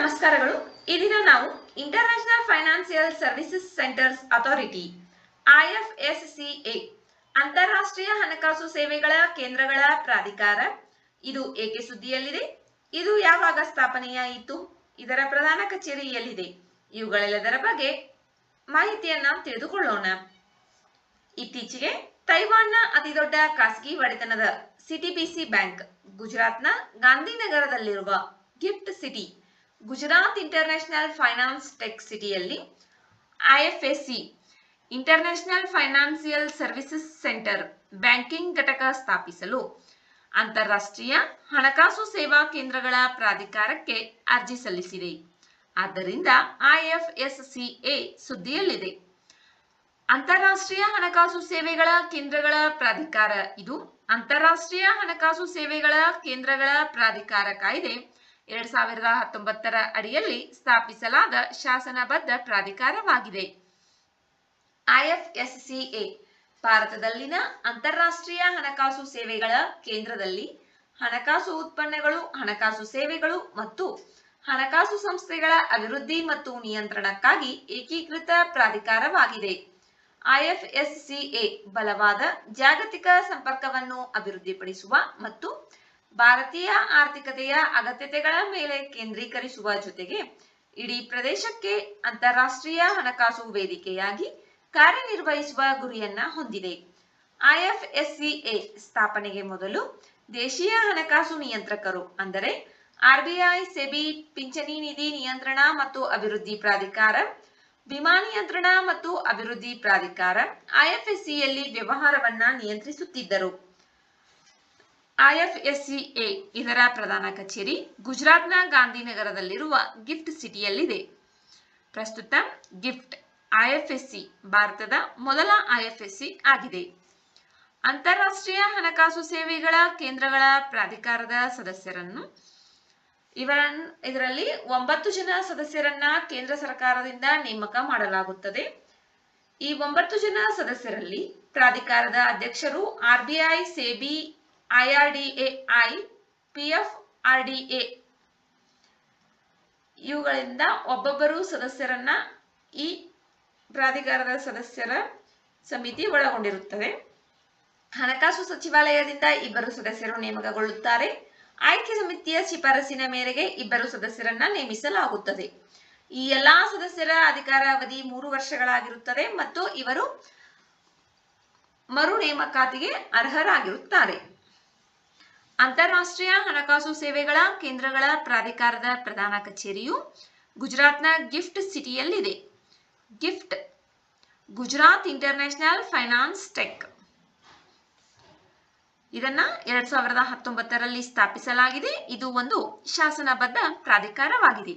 ನಮಸ್ಕಾರಗಳು. ಈ ದಿನ ನಾವು international financial services centres authority IFSCA ಅಂತಾರಾಷ್ಟ್ರೀಯ ಹಣಕಾಸು ಸೇವೆಗಳ ಕೇಂದ್ರಗಳ ಪ್ರಾಧಿಕಾರ ಇದು ಏಕೆ ಸುದ್ದಿಯಲ್ಲಿದೆ, ಇದು ಯಾವಾಗ ಸ್ಥಾಪನೆಯಾಯಿತು, ಇದರ ಪ್ರಧಾನ ಕಚೇರಿ ಎಲ್ಲಿದೆ, ಇವುಗಳೆಲ್ಲದರ ಬಗ್ಗೆ ಮಾಹಿತಿಯನ್ನ ತಿಳಿದುಕೊಳ್ಳೋಣ. ಇತ್ತೀಚೆಗೆ ತೈವಾನ್ನ ಅತಿದೊಡ್ಡ ಖಾಸಗಿ ಒಡೆತನದ CTBC ಬ್ಯಾಂಕ್ ಗುಜರಾತ್ನ ಗಾಂಧಿನಗರದಲ್ಲಿರುವ gift city Gujarat international finance tech ಸಿಟಿಯಲ್ಲಿ IFSC international financial services centre banking ಘಟಕ ಸ್ಥಾಪಿಸಲು ಅಂತಾರಾಷ್ಟ್ರೀಯ ಹಣಕಾಸು ಸೇವಾ ಕೇಂದ್ರಗಳ ಪ್ರಾಧಿಕಾರಕ್ಕೆ ಅರ್ಜಿ ಸಲ್ಲಿಸಿದೆ. ಆದ್ದರಿಂದ IFSCA ಸುದ್ದಿಯಲ್ಲಿದೆ. ಅಂತಾರಾಷ್ಟ್ರೀಯ ಹಣಕಾಸು ಸೇವೆಗಳ ಕೇಂದ್ರಗಳ ಪ್ರಾಧಿಕಾರ ಇದು ಅಂತಾರಾಷ್ಟ್ರೀಯ ಹಣಕಾಸು ಸೇವೆಗಳ ಕೇಂದ್ರಗಳ ಪ್ರಾಧಿಕಾರ ಕಾಯ್ದೆ 2019 ಅಡಿಯಲ್ಲಿ ಸ್ಥಾಪಿಸಲಾದ ಶಾಸನಬದ್ಧ ಪ್ರಾಧಿಕಾರವಾಗಿದೆ. IFSCA ಭಾರತದಲ್ಲಿನ ಅಂತಾರಾಷ್ಟ್ರೀಯ ಹಣಕಾಸು ಸೇವೆಗಳ ಕೇಂದ್ರದಲ್ಲಿ ಹಣಕಾಸು ಉತ್ಪನ್ನಗಳು, ಹಣಕಾಸು ಸೇವೆಗಳು ಮತ್ತು ಹಣಕಾಸು ಸಂಸ್ಥೆಗಳ ಅಭಿವೃದ್ಧಿ ಮತ್ತು ನಿಯಂತ್ರಣಕ್ಕಾಗಿ ಏಕೀಕೃತ ಪ್ರಾಧಿಕಾರವಾಗಿದೆ. IFSCA ಬಲವಾದ ಜಾಗತಿಕ ಸಂಪರ್ಕವನ್ನು ಅಭಿವೃದ್ಧಿಪಡಿಸುವ ಮತ್ತು ಭಾರತೀಯ ಆರ್ಥಿಕತೆಯ ಅಗತ್ಯತೆಗಳ ಮೇಲೆ ಕೇಂದ್ರೀಕರಿಸುವ ಜೊತೆಗೆ ಇಡೀ ಪ್ರದೇಶಕ್ಕೆ ಅಂತಾರಾಷ್ಟ್ರೀಯ ಹಣಕಾಸು ವೇದಿಕೆಯಾಗಿ ಕಾರ್ಯನಿರ್ವಹಿಸುವ ಗುರಿಯನ್ನ ಹೊಂದಿದೆ. IFSCA ಸ್ಥಾಪನೆಗೆ ಮೊದಲು ದೇಶೀಯ ಹಣಕಾಸು ನಿಯಂತ್ರಕರು ಅಂದರೆ RBI, ಸೆಬಿ, ಪಿಂಚಣಿ ನಿಧಿ ನಿಯಂತ್ರಣ ಮತ್ತು ಅಭಿವೃದ್ಧಿ ಪ್ರಾಧಿಕಾರ, ವಿಮಾ ನಿಯಂತ್ರಣ ಮತ್ತು ಅಭಿವೃದ್ಧಿ ಪ್ರಾಧಿಕಾರ IFSCಯಲ್ಲಿ ವ್ಯವಹಾರವನ್ನ ನಿಯಂತ್ರಿಸುತ್ತಿದ್ದರು. IFSCA ಇದರ ಪ್ರಧಾನ ಕಚೇರಿ ಗುಜರಾತ್ನ ಗಾಂಧಿನಗರದಲ್ಲಿರುವ ಗಿಫ್ಟ್ ಸಿಟಿಯಲ್ಲಿದೆ. ಪ್ರಸ್ತುತ ಗಿಫ್ಟ್ IFSC ಭಾರತದ ಮೊದಲ IFSC ಆಗಿದೆ. ಅಂತಾರಾಷ್ಟ್ರೀಯ ಹಣಕಾಸು ಸೇವೆಗಳ ಕೇಂದ್ರಗಳ ಪ್ರಾಧಿಕಾರದ ಸದಸ್ಯರನ್ನು ಇದರಲ್ಲಿ 9 ಜನ ಸದಸ್ಯರನ್ನ ಕೇಂದ್ರ ಸರ್ಕಾರದಿಂದ ನೇಮಕ ಮಾಡಲಾಗುತ್ತದೆ. ಈ 9 ಜನ ಸದಸ್ಯರಲ್ಲಿ ಪ್ರಾಧಿಕಾರದ ಅಧ್ಯಕ್ಷರು RBI, ಸೆಬಿ, IRDAI, PFRDA ಇವುಗಳಿಂದ ಒಬ್ಬೊಬ್ಬರು ಸದಸ್ಯರನ್ನ ಈ ಪ್ರಾಧಿಕಾರದ ಸದಸ್ಯರ ಸಮಿತಿ ಒಳಗೊಂಡಿರುತ್ತದೆ. ಹಣಕಾಸು ಸಚಿವಾಲಯದಿಂದ 2 ಸದಸ್ಯರು ನೇಮಕಗೊಳ್ಳುತ್ತಾರೆ. ಆಯ್ಕೆ ಸಮಿತಿಯ ಶಿಫಾರಸಿನ ಮೇರೆಗೆ 2 ಸದಸ್ಯರನ್ನ ನೇಮಿಸಲಾಗುತ್ತದೆ. ಈ ಎಲ್ಲಾ ಸದಸ್ಯರ ಅಧಿಕಾರ ಅವಧಿ 3 ವರ್ಷಗಳಾಗಿರುತ್ತದೆ ಮತ್ತು ಇವರು ಮರು ನೇಮಕಾತಿಗೆ ಅರ್ಹರಾಗಿರುತ್ತಾರೆ. ಅಂತಾರಾಷ್ಟ್ರೀಯ ಹಣಕಾಸು ಸೇವೆಗಳ ಕೇಂದ್ರಗಳ ಪ್ರಾಧಿಕಾರದ ಪ್ರಧಾನ ಕಚೇರಿಯು ಗುಜರಾತ್ನ ಗಿಫ್ಟ್ ಸಿಟಿಯಲ್ಲಿದೆ. Gift Gujarat international finance tech ಇದನ್ನ 2019ರಲ್ಲಿ ಸ್ಥಾಪಿಸಲಾಗಿದೆ. ಇದು ಒಂದು ಶಾಸನಬದ್ಧ ಪ್ರಾಧಿಕಾರವಾಗಿದೆ.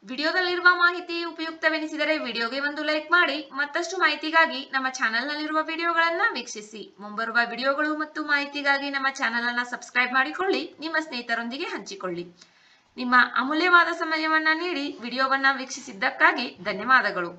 ವಿಡಿಯೋದಲ್ಲಿರುವ ಮಾಹಿತಿ ಉಪಯುಕ್ತವೆನಿಸಿದರೆ ವಿಡಿಯೋಗೆ ಒಂದು ಲೈಕ್ ಮಾಡಿ. ಮತ್ತಷ್ಟು ಮಾಹಿತಿಗಾಗಿ ನಮ್ಮ ಚಾನೆಲ್ನಲ್ಲಿರುವ ವಿಡಿಯೋಗಳನ್ನ ವೀಕ್ಷಿಸಿ. ಮುಂಬರುವ ವಿಡಿಯೋಗಳು ಮತ್ತು ಮಾಹಿತಿಗಾಗಿ ನಮ್ಮ ಚಾನೆಲ್ ಅನ್ನು ಸಬ್ಸ್ಕ್ರೈಬ್ ಮಾಡಿಕೊಳ್ಳಿ. ನಿಮ್ಮ ಸ್ನೇಹಿತರೊಂದಿಗೆ ಹಂಚಿಕೊಳ್ಳಿ. ನಿಮ್ಮ ಅಮೂಲ್ಯವಾದ ಸಮಯವನ್ನ ನೀಡಿ ವಿಡಿಯೋವನ್ನ ವೀಕ್ಷಿಸಿದ್ದಕ್ಕಾಗಿ ಧನ್ಯವಾದಗಳು.